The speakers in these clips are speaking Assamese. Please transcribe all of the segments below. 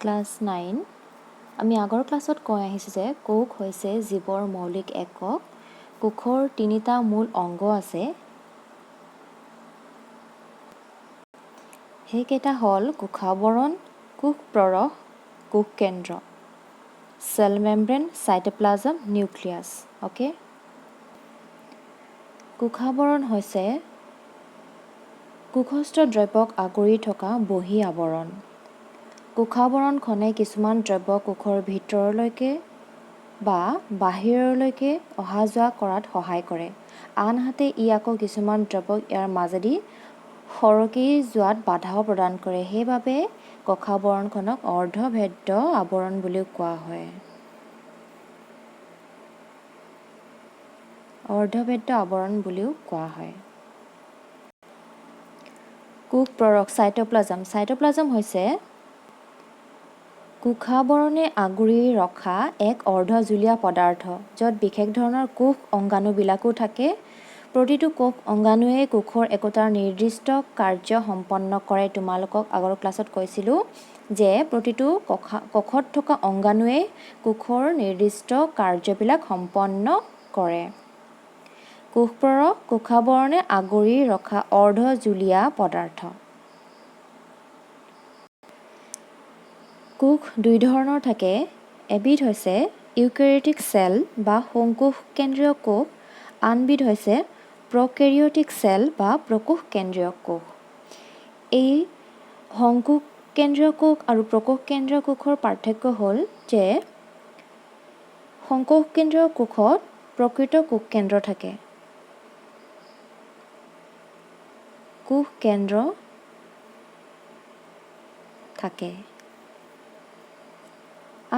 ক্লাছ 9 আমি আগৰ ক্লাছত কৈ আহিছোঁ যে কোষ হৈছে জীৱৰ মৌলিক একক। কোষৰ তিনিটা মূল অংগ আছে। সেইকেইটা হ'ল কোষাৱৰণ, কোষ পৰশ, কোষ কেন্দ্ৰ, চেল মেমব্ৰেন, চাইটোপ্লাজম, নিউক্লিয়াছ। অ'কে, কোষাৱৰণ হৈছে কোষস্থ দ্ৰব্যক আগুৰি থকা বহী আৱৰণ। কোষাৱৰণখনে কিছুমান দ্ৰব্য কোষৰ ভিতৰলৈকে বা বাহিৰলৈকে অহা যোৱা কৰাত সহায় কৰে, আনহাতে ই আকৌ কিছুমান দ্ৰব্যক ইয়াৰ মাজেদি সৰকি যোৱাত বাধাও প্ৰদান কৰে। সেইবাবে কোষাৱৰণখনক অৰ্ধভেদ্য আৱৰণ বুলিও কোৱা হয়। অৰ্ধভেদ্য আৱৰণ বুলিও কোৱা হয়। কোষ পৰশ, চাইটোপ্লাজম। চাইটোপ্লাজম হৈছে কোষাৱৰণে আগুৰি ৰখা এক অৰ্ধজুলীয়া পদাৰ্থ, য'ত বিশেষ ধৰণৰ কোষ অংগাণুবিলাকো থাকে। প্ৰতিটো কোষ অংগাণুৱে কোষৰ একোটা নিৰ্দিষ্ট কাৰ্য সম্পন্ন কৰে। তোমালোকক আগৰ ক্লাছত কৈছিলোঁ যে প্ৰতিটো কোষত থকা অংগাণুৱে কোষৰ নিৰ্দিষ্ট কাৰ্যবিলাক সম্পন্ন কৰে। কোষ পৰশ কোষাৱৰণে আগুৰি ৰখা অৰ্ধজুলীয়া পদাৰ্থ। কোষ দুই ধৰণৰ থাকে। এবিধ হৈছে ইউকেৰিয়টিক চেল বা শংকুকেন্দ্ৰীয় কোষ, আনবিধ হৈছে প্ৰকেৰিয়টিক চেল বা প্ৰকোষকেন্দ্ৰীয় কোষ। এই শংকুকেন্দ্ৰীয় কোষ আৰু প্ৰকোষকেন্দ্ৰীয় কোষৰ পাৰ্থক্য হ'ল যে শংকুকেন্দ্ৰীয় কোষত প্ৰকৃত কোষকেন্দ্ৰ থাকে। কোষকেন্দ্ৰ থাকে,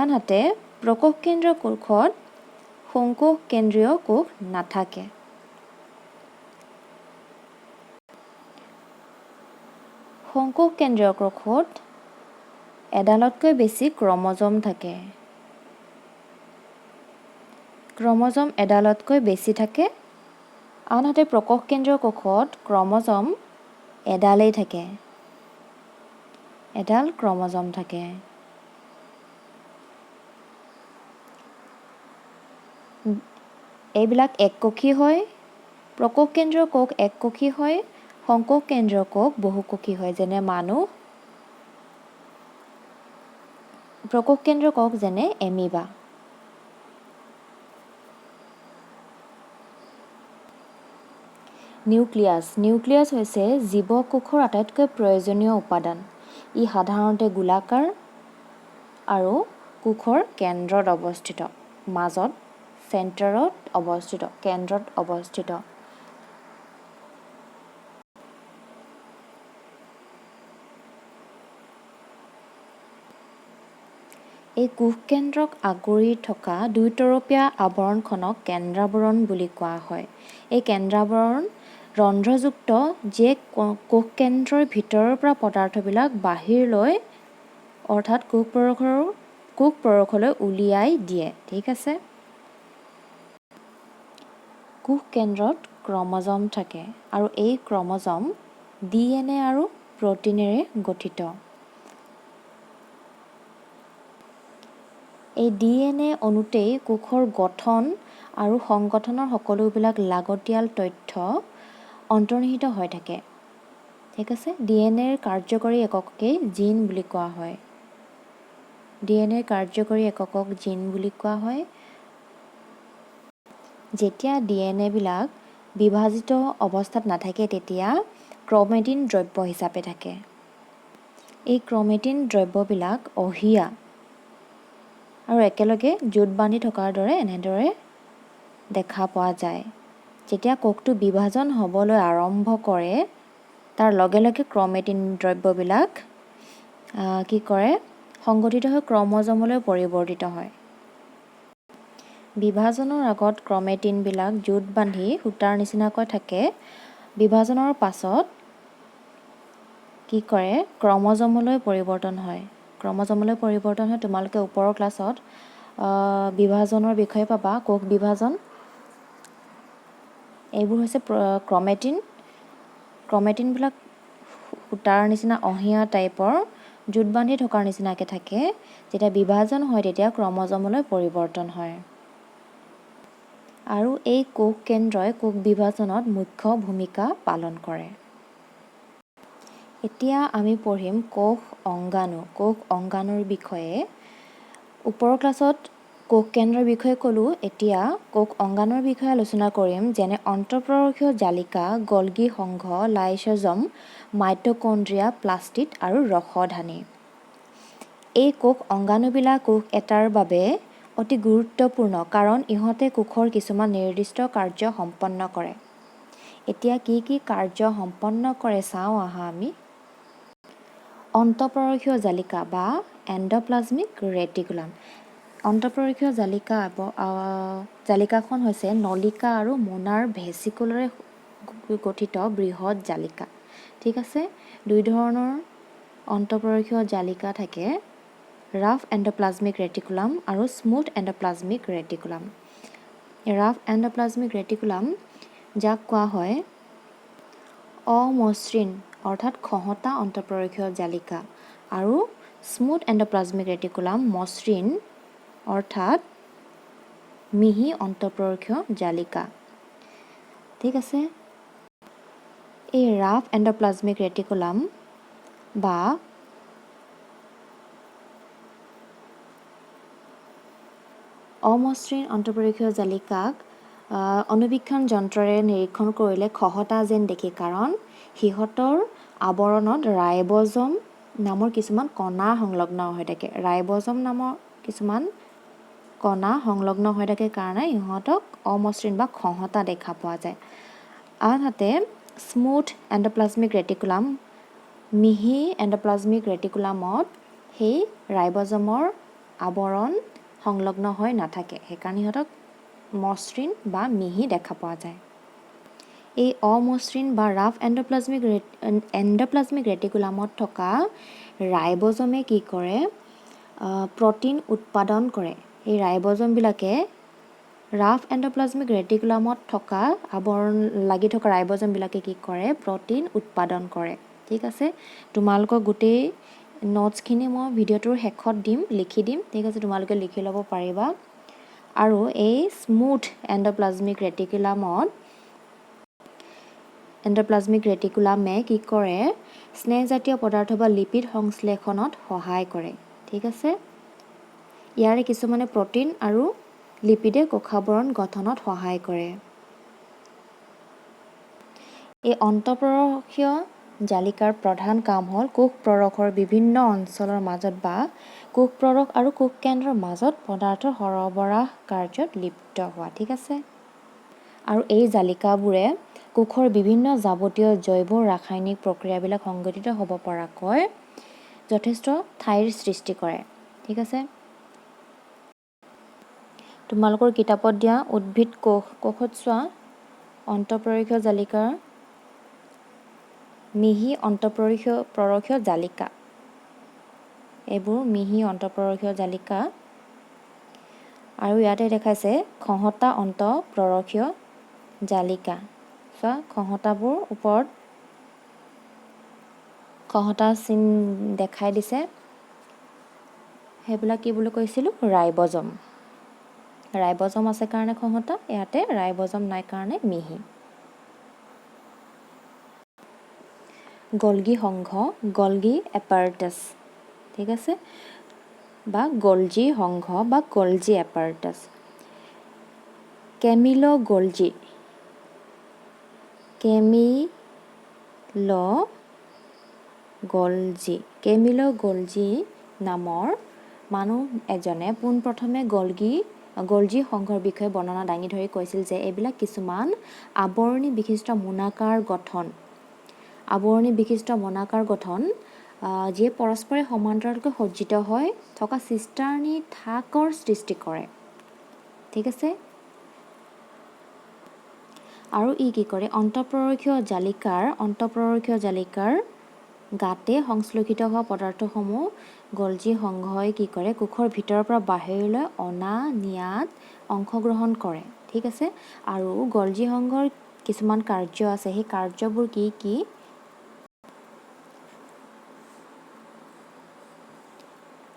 আনহাতে প্ৰকোষকেন্দ্ৰীয় কোষত শংকুকেন্দ্ৰীয় কোষ নাথাকে। শংকুকেন্দ্ৰীয় কোষত এডালতকৈ বেছি ক্ৰম'জম থাকে। ক্ৰম'জম এডালতকৈ বেছি থাকে, আনহাতে প্ৰকোষকেন্দ্ৰীয় কোষত ক্ৰম'জম এডালেই থাকে। এডাল ক্ৰম'জম থাকে। এইবিলাক এককোষী হয়। প্ৰকোষকেন্দ্ৰীয় কোষ এককোষী হয়, শংকুকেন্দ্ৰীয় কোষ বহুকোষী হয়, যেনে মানুহ। প্ৰকোষকেন্দ্ৰীয় কোষ যেনে এমিবা। নিউক্লিয়াছ। নিউক্লিয়াছ হৈছে জীৱকোষৰ আটাইতকৈ প্ৰয়োজনীয় উপাদান। ই সাধাৰণতে গোলাকাৰ আৰু কোষৰ কেন্দ্ৰত অৱস্থিত, মাজত চেণ্টাৰত অৱস্থিত, কেন্দ্ৰত অৱস্থিত। এই কোষকেন্দ্ৰক আগুৰি থকা দুইতৰপীয়া আৱৰণখনক কেন্দ্ৰাৱৰণ বুলি কোৱা হয়। এই কেন্দ্ৰাৱৰণ ৰন্ধ্ৰযুক্ত, যিয়ে কোষকেন্দ্ৰৰ ভিতৰৰ পৰা পদাৰ্থবিলাক বাহিৰলৈ অৰ্থাৎ কোষ পৰশলৈ উলিয়াই দিয়ে। ঠিক আছে। কোষকেন্দ্ৰত ক্ৰম'জম থাকে আৰু এই ক্ৰম'জম DNA আৰু প্ৰ'টিনেৰে গঠিত। এই DNA অণুতেই কোষৰ গঠন আৰু সংগঠনৰ সকলোবিলাক লাগতিয়াল তথ্য অন্তৰ্নিহিত হৈ থাকে। ঠিক আছে। DNAৰ কাৰ্যকৰী একককেই জিন বুলি কোৱা হয়। DNAৰ কাৰ্যকৰী এককক জিন বুলি কোৱা হয়। যেতিয়া DNAবিলাক বিভাজিত অৱস্থাত নাথাকে, তেতিয়া ক্ৰমেটিন দ্ৰব্য হিচাপে থাকে। এই ক্ৰমেটিন দ্ৰব্যবিলাক অহিয়া আৰু একেলগে জোঁট বান্ধি থকাৰ দৰে এনেদৰে দেখা পোৱা যায়। যেতিয়া কোষটো বিভাজন হ'বলৈ আৰম্ভ কৰে, তাৰ লগে লগে ক্ৰমেটিন দ্ৰব্যবিলাক কি কৰে, সংগঠিত হৈ ক্ৰম'জমলৈ পৰিৱৰ্তিত হয়। বিভাজনৰ আগত ক্ৰমেটিনবিলাক জোঁট বান্ধি সূতাৰ নিচিনাকৈ থাকে। বিভাজনৰ পাছত কি কৰে, ক্ৰম'জমলৈ পৰিৱৰ্তন হয়। ক্ৰম'জমলৈ পৰিৱৰ্তন হয়। তোমালোকে ওপৰৰ ক্লাছত বিভাজনৰ বিষয়ে পাবা, কোষ বিভাজন। এইবোৰ হৈছে ক্ৰমেটিন। ক্ৰমেটিনবিলাক সূতাৰ নিচিনা অহিয়া টাইপৰ জোঁট বান্ধি থকাৰ নিচিনাকৈ থাকে। যেতিয়া বিভাজন হয় তেতিয়া ক্ৰমজমলৈ পৰিৱৰ্তন হয়। আৰু এই কোষ কেন্দ্ৰই কোষ বিভাজনত মুখ্য ভূমিকা পালন কৰে। এতিয়া আমি পঢ়িম কোষ অংগাণু। কোষ অংগাণুৰ বিষয়ে। ওপৰৰ ক্লাছত কোষ কেন্দ্ৰৰ বিষয়ে ক'লোঁ। এতিয়া কোষ অংগাণুৰ বিষয়ে আলোচনা কৰিম, যেনে অন্তঃপৰশীয় জালিকা, গলগী সংঘ, লাইছ'জম, মাইট'কণ্ড্ৰিয়া, প্লাষ্টিড আৰু ৰসধানী। এই কোষ অংগাণুবিলাক কোষ এটাৰ বাবে অতি গুৰুত্বপূৰ্ণ, কাৰণ ইহঁতে কোষৰ কিছুমান নিৰ্দিষ্ট কাৰ্য সম্পন্ন কৰে। এতিয়া কি কি কাৰ্য সম্পন্ন কৰে চাওঁ আহা আমি। অন্তঃপৰশীয় জালিকা বা এণ্ড'প্লাজমিক ৰেটিকুলাম। অন্তঃপৰশীয় জালিকাখন হৈছে নলিকা আৰু মোনাৰ ভেছিকুলাৰে গঠিত বৃহৎ জালিকা। ঠিক আছে, দুই ধৰণৰ অন্তঃপৰশীয় জালিকা থাকে, ৰাফ এণ্ড'প্লাজমিক ৰেটিকুলাম আৰু smooth endoplasmic reticulum. Rough endoplasmic reticulum, যাক কোৱা হয় অমসৃণ অৰ্থাৎ খহটা অন্তঃপৰশীয় জালিকা, আৰু স্মুথ এণ্ড'প্লাজমিক ৰেটিকুলাম মসৃণ অৰ্থাৎ মিহি অন্তঃপৰশীয় জালিকা। ঠিক আছে, এই ৰাফ এণ্ড'প্লাজমিক ৰেটিকুলাম বা অমসৃণ অন্তঃপৰশীয় জালিকাক অনুবীক্ষণ যন্ত্ৰৰে নিৰীক্ষণ কৰিলে খহটা যেন দেখে, কাৰণ সিহঁতৰ আৱৰণত ৰাইব'জম নামৰ কিছুমান কণা সংলগ্ন হৈ থাকে। ৰাইব'জম নামৰ কিছুমান কণা সংলগ্ন হৈ থাকে কাৰণে ইহঁতক অমসৃণ বা খহটা দেখা পোৱা যায়। আনহাতে স্মুথ এণ্ড'প্লাজমিক ৰেটিকুলাম, মিহি এণ্ড'প্লাজমিক ৰেটিকুলামত সেই ৰাইব'জমৰ আৱৰণ সংলগ্ন হৈ নাথাকে, সেইকাৰণে সিহঁতক মসৃণ বা মিহি দেখা পোৱা যায়। এই অমসৃণ বা ৰাফ এণ্ড'প্লাজমিক ৰেটিকুলামত থকা ৰাইব'জমে কি কৰে, প্ৰ'টিন উৎপাদন কৰে। এই ৰাইব'জমবিলাকে ৰাফ এণ্ড'প্লাজমিক ৰেটিকুলামত থকা আৱৰণ লাগি থকা ৰাইব'জমবিলাকে কি কৰে, প্ৰ'টিন উৎপাদন কৰে। ঠিক আছে, তোমালোকক গোটেই নোটছখিনি মই ভিডিঅ'টোৰ শেষত দিম, লিখি দিম। ঠিক আছে, তোমালোকে লিখি ল'ব পাৰিবা। আৰু এই স্মুথ এণ্ড'প্লাজমিক ৰেটিকুলামে কি কৰে, স্নেহজাতীয় পদাৰ্থ বা লিপিড সংশ্লেষণত সহায় কৰে। ঠিক আছে, ইয়াৰে কিছুমানে প্ৰ'টিন আৰু লিপিডে কোষাৱৰণ গঠনত সহায় কৰে। এই অন্তঃপৰশীয় জালিকাৰ প্ৰধান কাম হ'ল কোষ প্ৰৰসৰ বিভিন্ন অঞ্চলৰ মাজত বা কোষ প্ৰৰস আৰু কোষ কেন্দ্ৰৰ মাজত পদাৰ্থ সৰবৰাহ কাৰ্যত লিপ্ত হোৱা। ঠিক আছে, আৰু এই জালিকাবোৰে কোষৰ বিভিন্ন যাৱতীয় জৈৱ ৰাসায়নিক প্ৰক্ৰিয়াবিলাক সংঘটিত হ'ব পৰাকৈ যথেষ্ট ঠাইৰ সৃষ্টি কৰে। ঠিক আছে, তোমালোকৰ কিতাপত দিয়া উদ্ভিদ কোষত চোৱা, অন্তঃপৰশীয় জালিকাৰ মিহি অন্তঃপৰশীয় জালিকা, এইবোৰ মিহি অন্তঃপৰশীয় জালিকা। আৰু ইয়াতে দেখাইছে খহটা অন্তঃপৰশীয় জালিকা। চোৱা, খহটাবোৰ ওপৰত খহটা চিন দেখাই দিছে, সেইবিলাক কি বুলি কৈছিলোঁ, ৰাইব'জম। ৰাইব'জম আছে কাৰণে খহটা, ইয়াতে ৰাইব'জম নাই কাৰণে মিহি। গলগী সংঘ, গলগী এপাৰেটাছ। ঠিক আছে, বা গলজি সংঘ বা গলজি এপাৰেটাছ। কেমিল'গলজি নামৰ মানুহ এজনে পোনপ্ৰথমে গলজি সংঘৰ বিষয়ে বৰ্ণনা দাঙি ধৰি কৈছিল যে এইবিলাক কিছুমান আৱৰণী বিশিষ্ট মোনাকাৰ গঠন, যিয়ে পৰস্পৰে সমান্তৰালকৈ সজ্জিত হৈ থকা চিষ্টাৰ্ণী থাকৰ সৃষ্টি কৰে। ঠিক আছে, আৰু ই কি কৰে, অন্তঃপৰশীয় জালিকাৰ গাতে সংশ্লেষিত হোৱা পদাৰ্থসমূহ গলজি সংঘই কি কৰে, কোষৰ ভিতৰৰ পৰা বাহিৰলৈ অনা নিয়াত অংশগ্ৰহণ কৰে। ঠিক আছে, আৰু গলজি সংঘৰ কিছুমান কাৰ্য আছে, সেই কাৰ্যবোৰ কি কি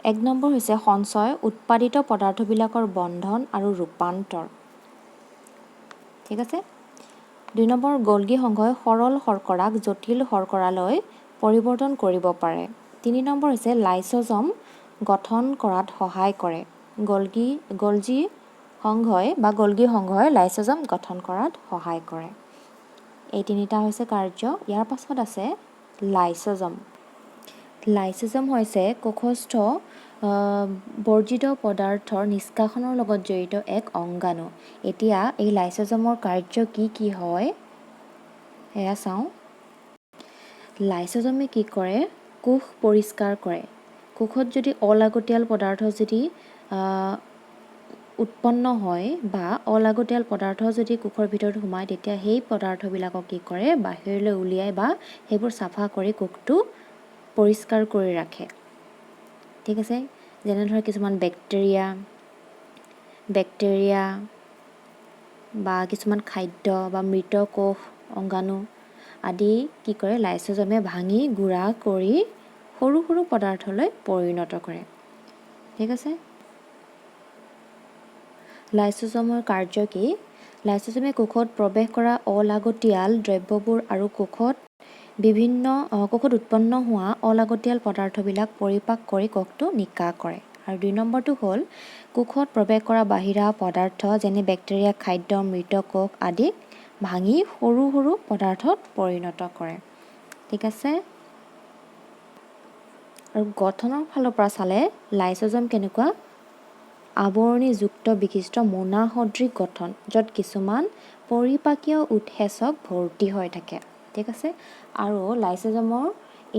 1 নম্বৰ হৈছে সঞ্চয় উৎপাদিত পদাৰ্থবিলাকৰ বন্ধন আৰু ৰূপান্তৰ। ঠিক আছে। 2 নম্বৰ গলগী সংঘই সৰল শৰ্কৰাক জটিল শৰ্কৰালৈ পৰিৱৰ্তন কৰিব পাৰে। 3 নম্বৰ হৈছে লাইচ'জম গঠন কৰাত সহায় কৰে। গলগী সংঘই লাইচ'জম গঠন কৰাত সহায় কৰে। এই তিনিটা হৈছে কাৰ্য। ইয়াৰ পাছত আছে লাইচ'জম। লাইচ'জম হৈছে কোষস্থ বৰ্জিত পদাৰ্থৰ নিষ্কাশনৰ লগত জড়িত এক অংগাণু। এতিয়া এই লাইচ'জমৰ কাৰ্য কি হয় এয়া চাওঁ। লাইচ'জমে কি কৰে? কোষ পৰিষ্কাৰ কৰে। কোষত যদি অলাগতিয়াল পদাৰ্থ যদি উৎপন্ন হয় বা অলাগতিয়াল পদাৰ্থ যদি কোষৰ ভিতৰত সোমায়, তেতিয়া সেই পদাৰ্থবিলাকক কি কৰে? বাহিৰলৈ উলিয়াই বা সেইবোৰ চাফা কৰি কোষটো পৰিষ্কাৰ কৰি ৰাখে। ঠিক আছে। যেনে ধৰক কিছুমান বেক্টেৰিয়া বা কিছুমান খাদ্য বা মৃত কোষ অংগাণু আদি কি কৰে? লাইচ'জমে ভাঙি গুড়া কৰি সৰু সৰু পদাৰ্থলৈ পৰিণত কৰে। ঠিক আছে। লাইচ'জমৰ কাৰ্য কি? লাইচ'জমে কোষত প্ৰৱেশ কৰা অলাগতিয়াল দ্ৰব্যবোৰ আৰু কোষত উৎপন্ন হোৱা অলাগতিয়াল পদাৰ্থবিলাক পৰিপাক কৰি কোষটো নিকাহ কৰে। আৰু 2 নম্বৰটো হ'ল কোষত প্ৰৱেশ কৰা বাহিৰা পদাৰ্থ যেনে বেক্টেৰিয়া, খাদ্য, মৃত কোষ আদিক ভাঙি সৰু সৰু পদাৰ্থত পৰিণত কৰে। ঠিক আছে। আৰু গঠনৰ ফালৰ পৰা চালে লাইচ'জম কেনেকুৱা? আৱৰণীযুক্ত বিশিষ্ট মোনা সদৃশ গঠন, য'ত কিছুমান পৰিপাকীয় উৎসেচক ভৰ্তি হৈ থাকে। ঠিক আছে। আৰু লাইচ'জমৰ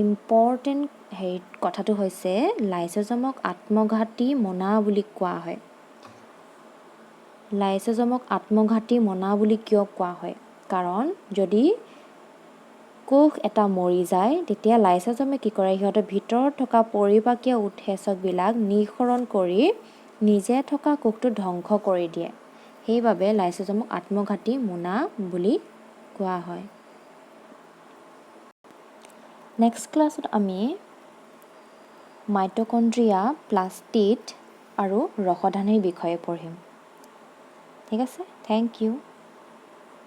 ইম্পৰ্টেণ্ট কথাটো হৈছে লাইচ'জমক আত্মঘাতী মোনা বুলি কোৱা হয়। লাইচ'জমক আত্মঘাতী মোনা বুলি কিয় কোৱা হয়? কাৰণ যদি কোষ এটা মৰি যায়, তেতিয়া লাইচ'জমে কি কৰে? সিহঁতৰ ভিতৰত থকা পৰিপাকীয় উৎসেচকবিলাক নিঃসৰণ কৰি নিজে থকা কোষটো ধ্বংস কৰি দিয়ে। সেইবাবে লাইচ'জমক আত্মঘাতী মোনা বুলি কোৱা হয়। নেক্সট ক্লাছত আমি মাইট'কণ্ড্ৰিয়া, প্লাস্টিড আৰু ৰসধানীৰ বিষয়ে পঢ়িম। ঠিক আছে। Thank U.